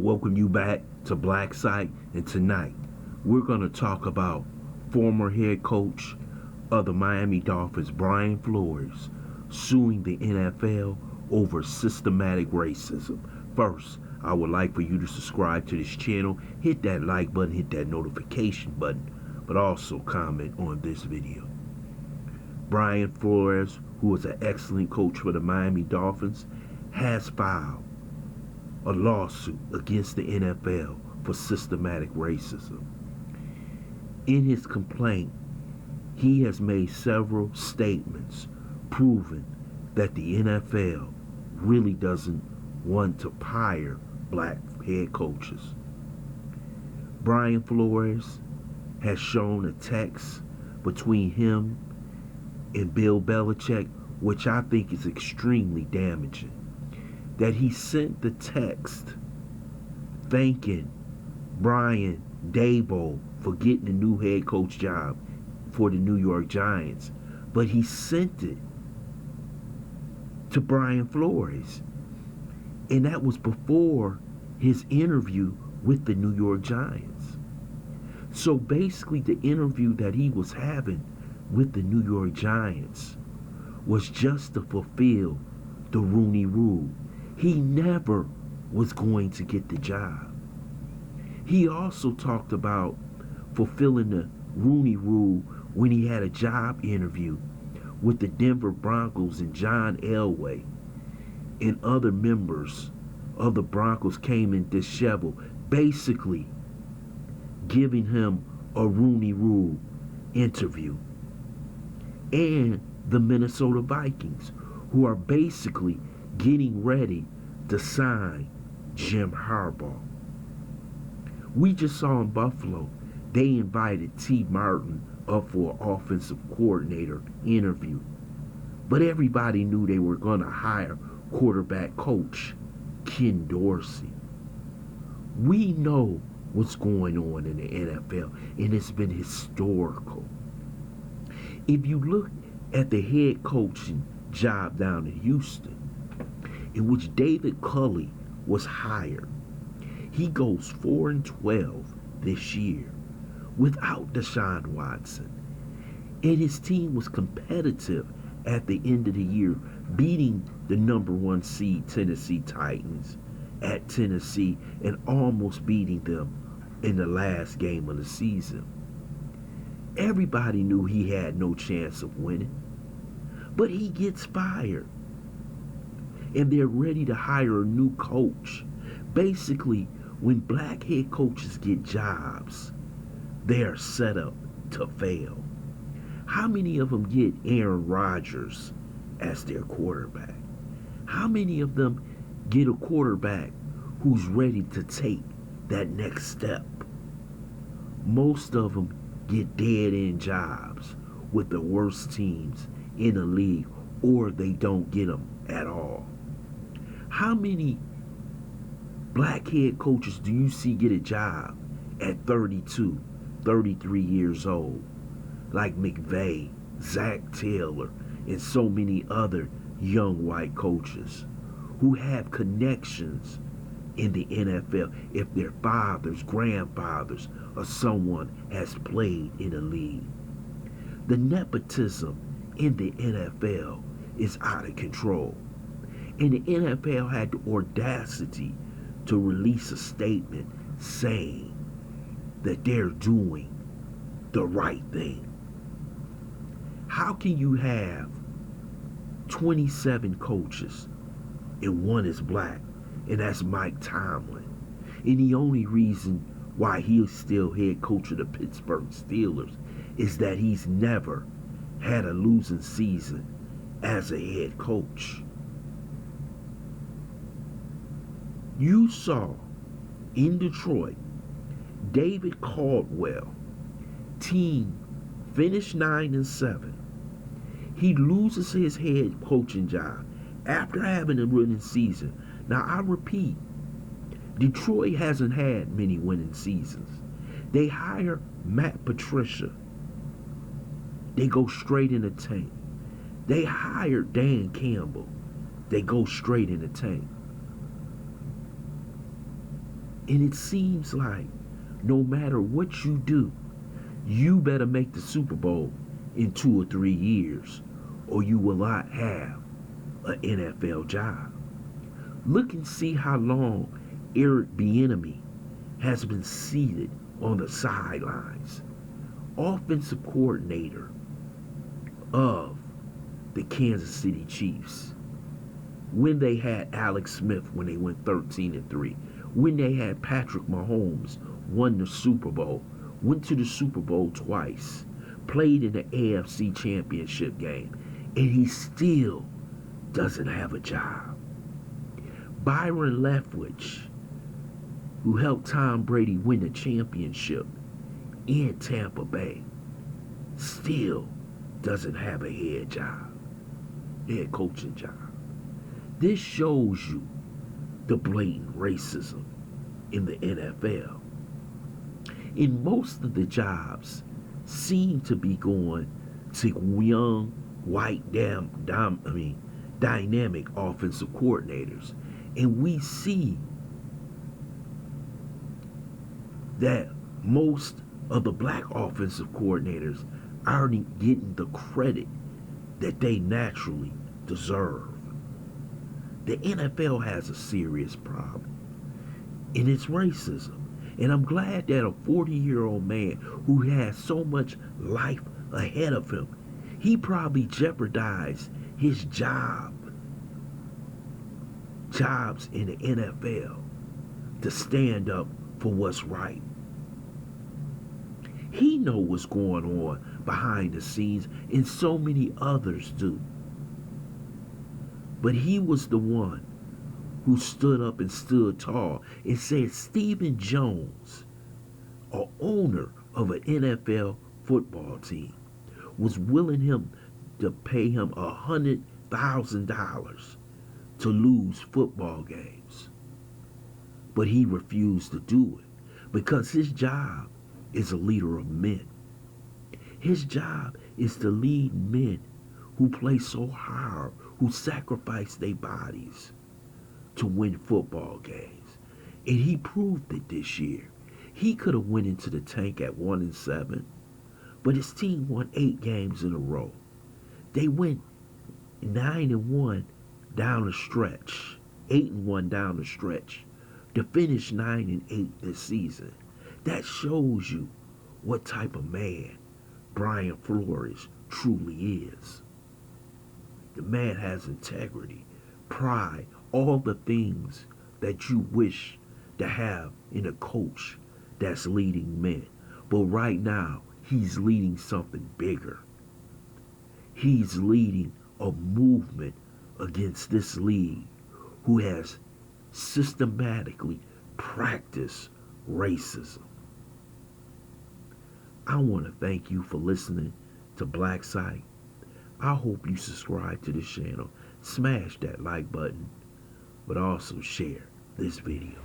welcome you back to Black Site, and tonight we're going to talk about former head coach of the Miami Dolphins, Brian Flores, suing the NFL over systematic racism. First, I would like for you to subscribe to this channel, hit that like button, hit that notification button, but also comment on this video. Brian Flores, who is an excellent coach for the Miami Dolphins, has filed a lawsuit against the NFL for systematic racism. In his complaint, he has made several statements proving that the NFL really doesn't want to hire black head coaches. Brian Flores has shown a text between him and Bill Belichick, which I think is extremely damaging. That he sent the text thanking Brian Daboll for getting the new head coach job for the New York Giants, but he sent it to Brian Flores, and that was before his interview with the New York Giants. So basically the interview that he was having with the New York Giants was just to fulfill the Rooney Rule. He never was going to get the job. He also talked about fulfilling the Rooney Rule when he had a job interview with the Denver Broncos, and John Elway and other members of the Broncos came in disheveled, basically giving him a Rooney Rule interview. And the Minnesota Vikings, who are basically getting ready to sign Jim Harbaugh. We just saw in Buffalo, they invited T. Martin up for an offensive coordinator interview. But everybody knew they were going to hire quarterback coach Ken Dorsey. We know what's going on in the NFL, and it's been historical. If you look at the head coaching job down in Houston, in which David Culley was hired, he goes 4-12 this year without Deshaun Watson. And his team was competitive at the end of the year, beating the number 1 seed Tennessee Titans at Tennessee and almost beating them in the last game of the season. Everybody knew he had no chance of winning, but he gets fired. And they're ready to hire a new coach. Basically, when black head coaches get jobs, they are set up to fail. How many of them get Aaron Rodgers as their quarterback? How many of them get a quarterback who's ready to take that next step? Most of them get dead-end jobs with the worst teams in the league, or they don't get them at all. How many black head coaches do you see get a job at 32, 33 years old? Like McVay, Zach Taylor, and so many other young white coaches who have connections in the NFL if their fathers, grandfathers, or someone has played in the league. The nepotism in the NFL is out of control. And the NFL had the audacity to release a statement saying that they're doing the right thing. How can you have 27 coaches and one is black, and that's Mike Tomlin? And the only reason why he's still head coach of the Pittsburgh Steelers is that he's never had a losing season as a head coach. You saw in Detroit, David Caldwell team finished 9-7. He loses his head coaching job after having a winning season. Now I repeat, Detroit hasn't had many winning seasons. They hire Matt Patricia. They go straight in the tank. They hire Dan Campbell. They go straight in the tank. And it seems like no matter what you do, you better make the Super Bowl in 2 or 3 years, or you will not have an NFL job. Look and see how long Eric Bieniemy has been seated on the sidelines, offensive coordinator of the Kansas City Chiefs. When they had Alex Smith when they went 13-3, when they had Patrick Mahomes won the Super Bowl, went to the Super Bowl twice, played in the AFC Championship game, and he still doesn't have a job. Byron Leftwich, who helped Tom Brady win the championship in Tampa Bay, still doesn't have a head coaching job. This shows you the blatant racism in the NFL. And most of the jobs seem to be going to young, white, dynamic offensive coordinators. And we see that most of the black offensive coordinators aren't getting the credit that they naturally deserve. The NFL has a serious problem, and it's racism. And I'm glad that a 40-year-old man who has so much life ahead of him, he probably jeopardized his jobs in the NFL to stand up for what's right. He knows what's going on behind the scenes, and so many others do. But he was the one who stood up and stood tall and said Stephen Jones, a owner of an NFL football team, was willing him to pay him $100,000 to lose football games. But he refused to do it because his job is a leader of men. His job is to lead men who play so hard, who sacrifice their bodies to win football games. And he proved it this year. He could have went into the tank at 1-7, but his team won 8 games in a row. They went 9-1 down the stretch, 8-1 down the stretch, to finish 9-8 this season. That shows you what type of man Brian Flores truly is. The man has integrity, pride, all the things that you wish to have in a coach that's leading men. But right now, he's leading something bigger. He's leading a movement against this league who has systematically practiced racism. I want to thank you for listening to Black Site. I hope you subscribe to this channel, smash that like button, but also share this video.